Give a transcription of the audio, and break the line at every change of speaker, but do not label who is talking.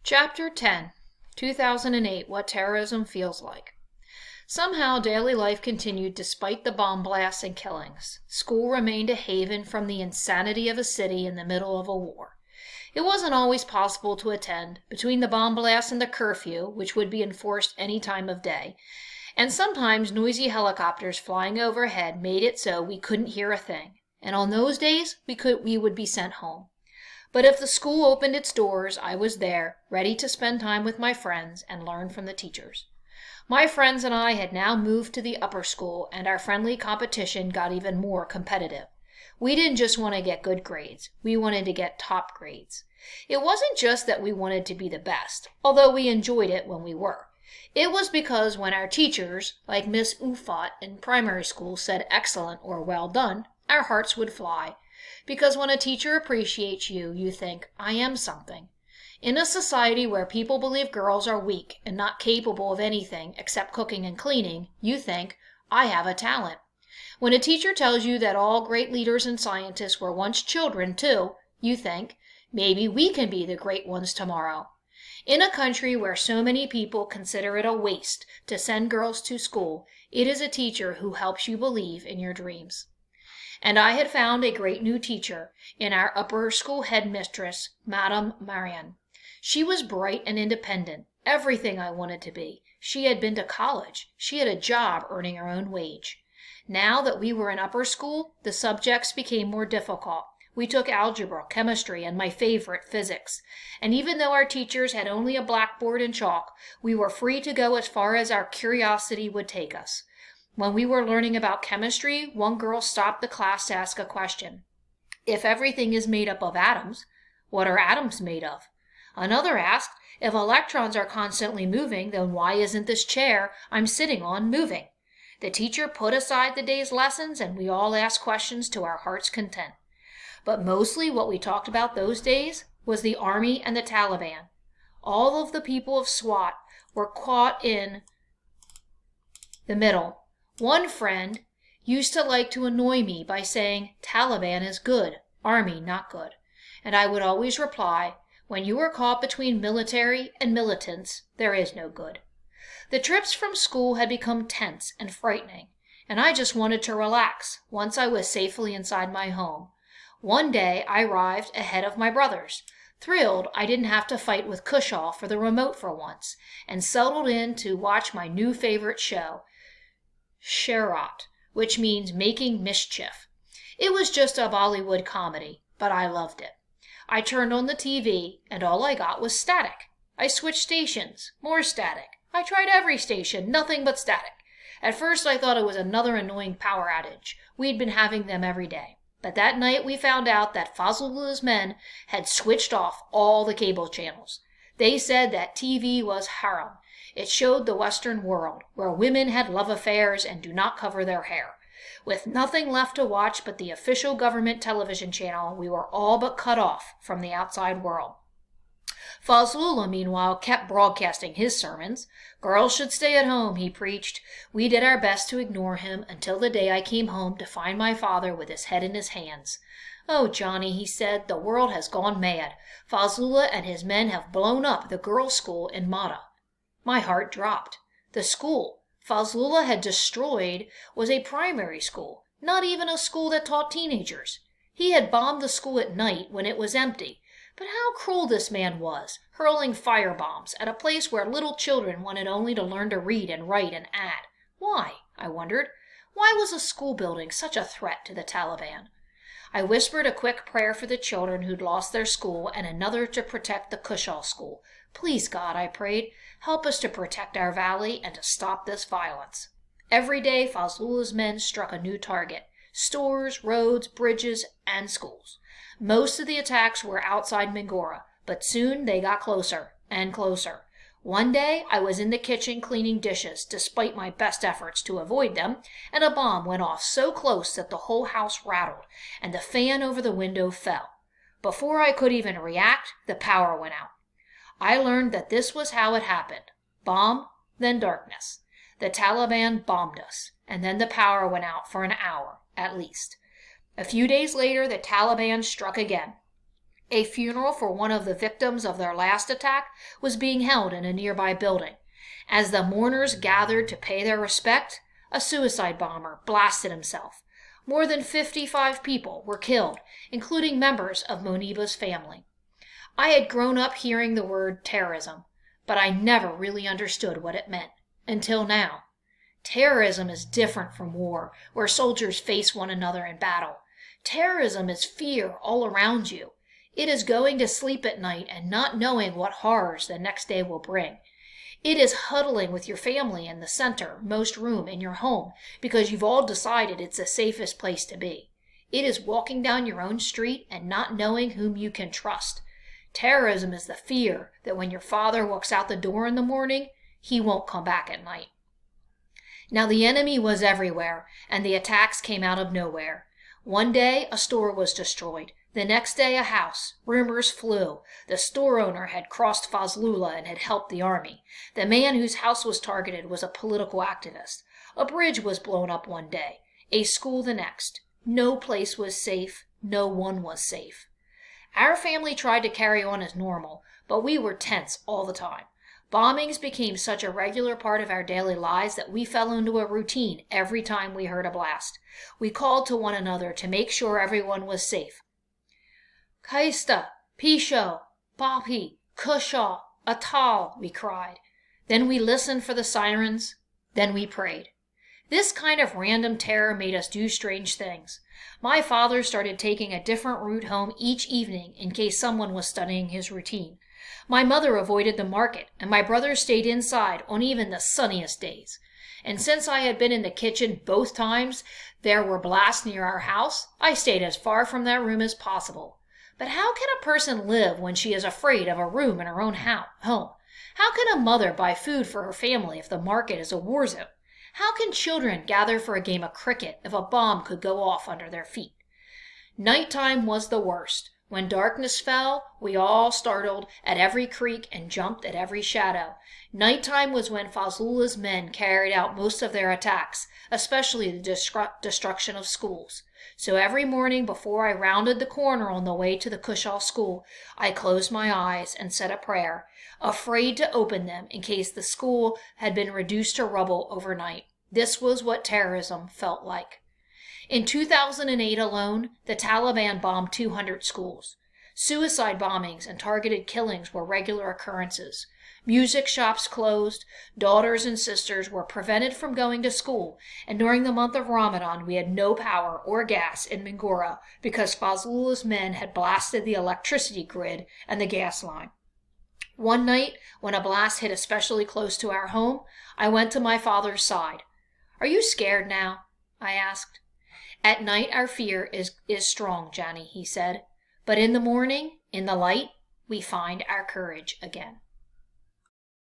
Chapter 10, 2008, What Terrorism Feels Like. Somehow daily life continued despite the bomb blasts and killings. School remained a haven from the insanity of a city in the middle of a war. It wasn't always possible to attend, between the bomb blasts and the curfew, which would be enforced any time of day, and sometimes noisy helicopters flying overhead made it so we couldn't hear a thing, and on those days we would be sent home. But if the school opened its doors, I was there, ready to spend time with my friends and learn from the teachers. My friends and I had now moved to the upper school, and our friendly competition got even more competitive. We didn't just want to get good grades, we wanted to get top grades. It wasn't just that we wanted to be the best, although we enjoyed it when we were. It was because when our teachers, like Miss Ufot in primary school, said excellent or well done, our hearts would fly. Because when a teacher appreciates you, you think, I am something. In a society where people believe girls are weak and not capable of anything except cooking and cleaning, you think, I have a talent. When a teacher tells you that all great leaders and scientists were once children too, you think, maybe we can be the great ones tomorrow. In a country where so many people consider it a waste to send girls to school, it is a teacher who helps you believe in your dreams. And I had found a great new teacher in our upper school headmistress, Madame Marian. She was bright and independent, everything I wanted to be. She had been to college. She had a job earning her own wage. Now that we were in upper school, the subjects became more difficult. We took algebra, chemistry, and my favorite, physics. And even though our teachers had only a blackboard and chalk, we were free to go as far as our curiosity would take us. When we were learning about chemistry, one girl stopped the class to ask a question. If everything is made up of atoms, what are atoms made of? Another asked, if electrons are constantly moving, then why isn't this chair I'm sitting on moving? The teacher put aside the day's lessons, and we all asked questions to our heart's content. But mostly what we talked about those days was the Army and the Taliban. All of the people of SWAT were caught in the middle. One friend used to like to annoy me by saying, Taliban is good, Army not good. And I would always reply, when you are caught between military and militants, there is no good. The trips from school had become tense and frightening, and I just wanted to relax once I was safely inside my home. One day I arrived ahead of my brothers, thrilled I didn't have to fight with Cushall for the remote for once, and settled in to watch my new favorite show, Sherat, which means making mischief. It was just a Bollywood comedy, but I loved it. I turned on the TV, and all I got was static. I switched stations, more static. I tried every station, nothing but static. At first I thought it was another annoying power outage. We'd been having them every day. But that night we found out that Fazlullah's men had switched off all the cable channels. They said that TV was haram. It showed the Western world, where women had love affairs and do not cover their hair. With nothing left to watch but the official government television channel, we were all but cut off from the outside world. Fazlullah, meanwhile, kept broadcasting his sermons. Girls should stay at home, he preached. We did our best to ignore him until the day I came home to find my father with his head in his hands. Oh, Johnny, he said, the world has gone mad. Fazlullah and his men have blown up the girls' school in Mata. My heart dropped. The school Fazlullah had destroyed was a primary school, not even a school that taught teenagers. He had bombed the school at night when it was empty. But how cruel this man was, hurling firebombs at a place where little children wanted only to learn to read and write and add. Why, I wondered, why was a school building such a threat to the Taliban? I whispered a quick prayer for the children who'd lost their school and another to protect the Cushall school. Please, God, I prayed, help us to protect our valley and to stop this violence. Every day, Fazlullah's men struck a new target, stores, roads, bridges, and schools. Most of the attacks were outside Mingora, but soon they got closer and closer. One day, I was in the kitchen cleaning dishes, despite my best efforts to avoid them, and a bomb went off so close that the whole house rattled, and the fan over the window fell. Before I could even react, the power went out. I learned that this was how it happened. Bomb, then darkness. The Taliban bombed us, and then the power went out for an hour, at least. A few days later, the Taliban struck again. A funeral for one of the victims of their last attack was being held in a nearby building. As the mourners gathered to pay their respect, a suicide bomber blasted himself. More than 55 people were killed, including members of Moniba's family. I had grown up hearing the word terrorism, but I never really understood what it meant, until now. Terrorism is different from war, where soldiers face one another in battle. Terrorism is fear all around you. It is going to sleep at night and not knowing what horrors the next day will bring. It is huddling with your family in the centermost room in your home because you've all decided it's the safest place to be. It is walking down your own street and not knowing whom you can trust. Terrorism is the fear that when your father walks out the door in the morning, he won't come back at night. Now the enemy was everywhere, and the attacks came out of nowhere. One day a store was destroyed. The next day a house. Rumors flew. The store owner had crossed Fazlullah and had helped the army. The man whose house was targeted was a political activist. A bridge was blown up one day. A school the next. No place was safe. No one was safe. Our family tried to carry on as normal, but we were tense all the time. Bombings became such a regular part of our daily lives that we fell into a routine every time we heard a blast. We called to one another to make sure everyone was safe. Kaista, Pisho, Papi, Kushaw, Atal, we cried. Then we listened for the sirens. Then we prayed. This kind of random terror made us do strange things. My father started taking a different route home each evening in case someone was studying his routine. My mother avoided the market, and my brother stayed inside on even the sunniest days. And since I had been in the kitchen both times there were blasts near our house, I stayed as far from that room as possible. But how can a person live when she is afraid of a room in her own home? How can a mother buy food for her family if the market is a war zone? How can children gather for a game of cricket if a bomb could go off under their feet? Nighttime was the worst. When darkness fell, we all startled at every creak and jumped at every shadow. Nighttime was when Fazlullah's men carried out most of their attacks, especially the destruction of schools. So every morning before I rounded the corner on the way to the Kushal school, I closed my eyes and said a prayer, afraid to open them in case the school had been reduced to rubble overnight. This was what terrorism felt like. In 2008 alone, the Taliban bombed 200 schools. Suicide bombings and targeted killings were regular occurrences. Music shops closed, daughters and sisters were prevented from going to school, and during the month of Ramadan we had no power or gas in Mingora because Fazlullah's men had blasted the electricity grid and the gas line. One night, when a blast hit especially close to our home, I went to my father's side. "Are you scared now?" I asked. "At night our fear is strong, Johnny," he said. "But in the morning, in the light, we find our courage again."